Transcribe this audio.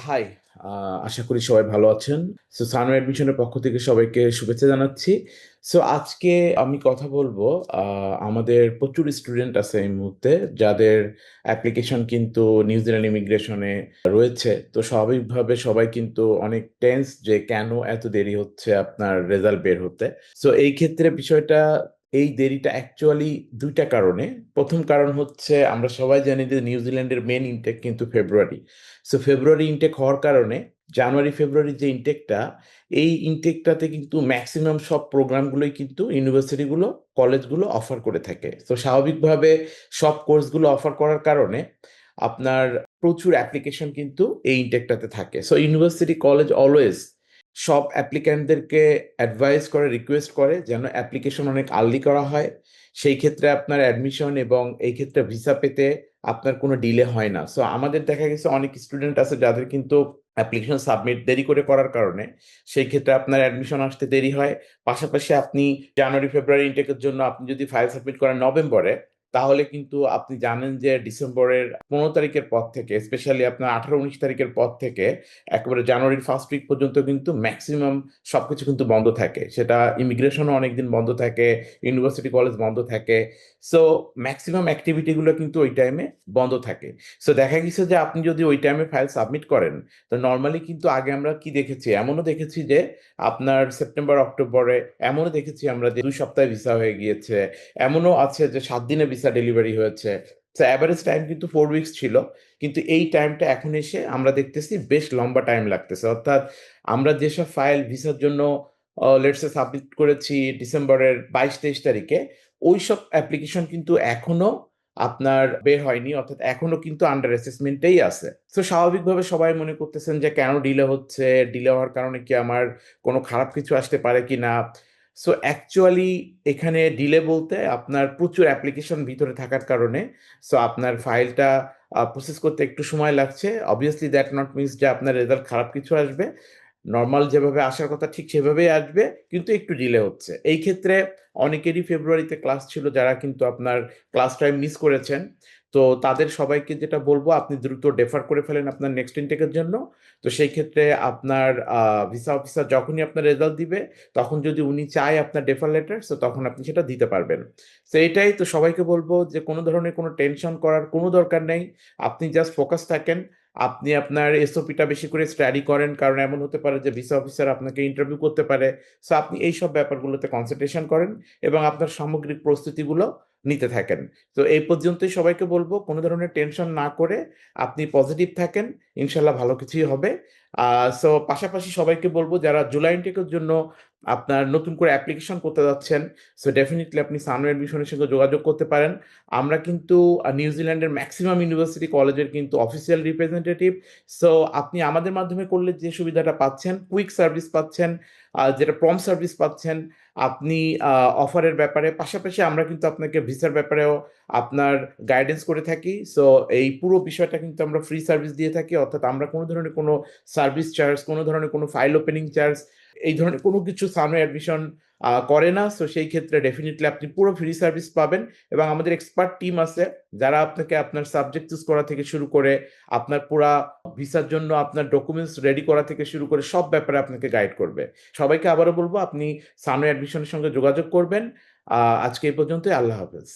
High, আশা করি সবাই ভালো আছেন। সানও অ্যাডমিশনের পক্ষ থেকে সবাইকে শুভেচ্ছা জানাচ্ছি। আজকে আমি কথা বলবো, আমাদের প্রচুর স্টুডেন্ট আছে এই মুহূর্তে যাদের অ্যাপ্লিকেশন কিন্তু নিউজিল্যান্ড ইমিগ্রেশনে রয়েছে। তো স্বাভাবিকভাবে সবাই কিন্তু অনেক টেন্স যে কেন এত দেরি হচ্ছে আপনার রেজাল্ট বের হতে। এই ক্ষেত্রে বিষয়টা, এই দেরিটা অ্যাকচুয়ালি দুইটা কারণে। প্রথম কারণ হচ্ছে, আমরা সবাই জানি যে নিউজিল্যান্ডের মেন ইনটেক কিন্তু ফেব্রুয়ারি। ফেব্রুয়ারি ইনটেক হওয়ার কারণে জানুয়ারি ফেব্রুয়ারি যে ইনটেকটা, এই ইনটেকটাতে কিন্তু ম্যাক্সিমাম সব প্রোগ্রামগুলোই কিন্তু ইউনিভার্সিটিগুলো, কলেজগুলো অফার করে থাকে। তো স্বাভাবিকভাবে সব কোর্সগুলো অফার করার কারণে আপনার প্রচুর অ্যাপ্লিকেশন কিন্তু এই ইনটেকটাতে থাকে। ইউনিভার্সিটি কলেজ অলওয়েজ সব অ্যাপ্লিক্যান্টদেরকে অ্যাডভাইস করে, রিকোয়েস্ট করে যেন অ্যাপ্লিকেশন অনেক আর্লি করা হয়। সেই ক্ষেত্রে আপনার অ্যাডমিশন এবং এই ক্ষেত্রে ভিসা পেতে আপনার কোনো ডিলে হয় না। আমাদের দেখা গেছে অনেক স্টুডেন্ট আছে যাদের কিন্তু অ্যাপ্লিকেশন সাবমিট দেরি করে করার কারণে সেই ক্ষেত্রে আপনার অ্যাডমিশন আসতে দেরি হয়। পাশাপাশি আপনি জানুয়ারি ফেব্রুয়ারি ইনটেকের জন্য আপনি যদি ফাইল সাবমিট করেন নভেম্বরে, তাহলে কিন্তু আপনি জানেন যে ডিসেম্বরের 15 তারিখের পর থেকে, স্পেশালি আপনার 18-19 তারিখের পর থেকে একেবারে জানুয়ারির ফার্স্ট উইক পর্যন্ত কিন্তু ম্যাক্সিমাম সবকিছু কিন্তু বন্ধ থাকে। সেটা ইমিগ্রেশনও অনেকদিন বন্ধ থাকে, ইউনিভার্সিটি কলেজ বন্ধ থাকে। সো ম্যাক্সিমাম অ্যাক্টিভিটিগুলো কিন্তু ওই টাইমে বন্ধ থাকে। দেখা গেছে যে আপনি যদি ওই টাইমে ফাইল সাবমিট করেন, তো নর্মালি কিন্তু আগে আমরা কি দেখেছি, এমনও দেখেছি যে আপনার সেপ্টেম্বর অক্টোবরে, এমনও দেখেছি আমরা যে 2 সপ্তাহে ভিসা হয়ে গিয়েছে। এমনও আছে যে 7 দিনে ভিসা ডেলিভারি হয়েছে। অ্যাভারেজ টাইম কিন্তু 4 উইকস ছিল, কিন্তু এই টাইমটা এখন এসে আমরা দেখতেছি বেশ লম্বা টাইম লাগতেছে। অর্থাৎ আমরা যেসব ফাইল ভিসার জন্য লেটসে সাবমিট করেছি ডিসেম্বরের 22-23 তারিখে, ওই সব অ্যাপ্লিকেশন কিন্তু এখনো আপনার বের হয়নি, অর্থাৎ এখনো কিন্তু আন্ডার অ্যাসেসমেন্টেই আছে। স্বাভাবিকভাবে সবাই মনে করতেছেন যে কেন ডিলে হচ্ছে, ডিলে হওয়ার কারণে কি আমার কোনো খারাপ কিছু আসতে পারে কিনা। অ্যাকচুয়ালি এখানে ডিলে বলতে আপনার প্রচুর অ্যাপ্লিকেশন ভিতরে থাকার কারণে আপনার ফাইলটা প্রসেস করতে একটু সময় লাগছে। অবভিয়াসলি দ্যাট নট মিনস যে আপনার রেজাল্ট খারাপ কিছু আসবে। নরমাল যেভাবে আসার কথা ঠিক সেভাবেই আসবে, কিন্তু একটু ডিলে হচ্ছে। এই ক্ষেত্রে অনেকেরই ফেব্রুয়ারিতে ক্লাস ছিল যারা কিন্তু আপনার ক্লাস টাইম মিস করেছেন। তো তাদের সবাইকে যেটা বলবো, আপনি দ্রুত ডেফার করে ফেলেন আপনার নেক্সট ইনটেকের জন্য। তো সেই ক্ষেত্রে আপনার ভিসা অফিসার যখনই আপনার রেজাল্ট দিবে, তখন যদি উনি চায় আপনার ডেফার লেটার, তো তখন আপনি সেটা দিতে পারবেন। এটাই তো সবাইকে বলবো যে কোনো ধরনের কোনো টেনশন করার কোনো দরকার নেই। আপনি জাস্ট ফোকাস থাকেন। আপনি আপনার এসওপিটা বেশি করে স্টাডি করেন, কারণ এমন হতে পারে যে ভিসা অফিসার আপনাকে ইন্টারভিউ করতে পারে। আপনি এই সব ব্যাপারগুলোতে কনসেন্ট্রেশন করেন এবং আপনার সামগ্রিক প্রস্তুতিগুলো নিতে থাকেন। এই পর্যন্তই সবাইকে বলবো, কোনো ধরনের টেনশন না করে আপনি পজিটিভ থাকেন, ইনশাল্লাহ ভালো কিছুই হবে। পাশাপাশি সবাইকে বলবো যারা জুলাই ইনটেকের জন্য আপনার নতুন করে অ্যাপ্লিকেশন করতে যাচ্ছেন, ডেফিনেটলি আপনি সানও অ্যাডমিশনের সঙ্গে যোগাযোগ করতে পারেন। আমরা কিন্তু নিউজিল্যান্ডের ম্যাক্সিমাম ইউনিভার্সিটি কলেজের কিন্তু অফিসিয়াল রিপ্রেজেন্টেটিভ। সো আপনি আমাদের মাধ্যমে করলে যে সুবিধাটা পাচ্ছেন, কুইক সার্ভিস পাচ্ছেন, যেটা প্রম্পট সার্ভিস পাচ্ছেন আপনি অফারের ব্যাপারে। পাশাপাশি আমরা কিন্তু আপনাকে ভিসার ব্যাপারেও আপনার গাইডেন্স করে থাকি। এই পুরো বিষয়টা কিন্তু আমরা ফ্রি সার্ভিস দিয়ে থাকি, অর্থাৎ আমরা কোনো ধরনের কোনো সার্ভিস চার্জ, কোনো ধরনের কোনো ফাইল ওপেনিং চার্জ, এই ধরনের কোনো কিছু সানও অ্যাডমিশন করে না। সেই ক্ষেত্রে ডেফিনেটলি আপনি পুরো ফ্রি সার্ভিস পাবেন এবং আমাদের এক্সপার্ট টিম আছে যারা আপনাকে আপনার সাবজেক্ট চুজ করা থেকে শুরু করে আপনার পুরা ভিসার জন্য আপনার ডকুমেন্টস রেডি করা থেকে শুরু করে সব ব্যাপারে আপনাকে গাইড করবে। সবাইকে আবারও বলবো, আপনি সানও অ্যাডমিশনের সঙ্গে যোগাযোগ করবেন। আজকে এই পর্যন্তই। আল্লাহ হাফেজ।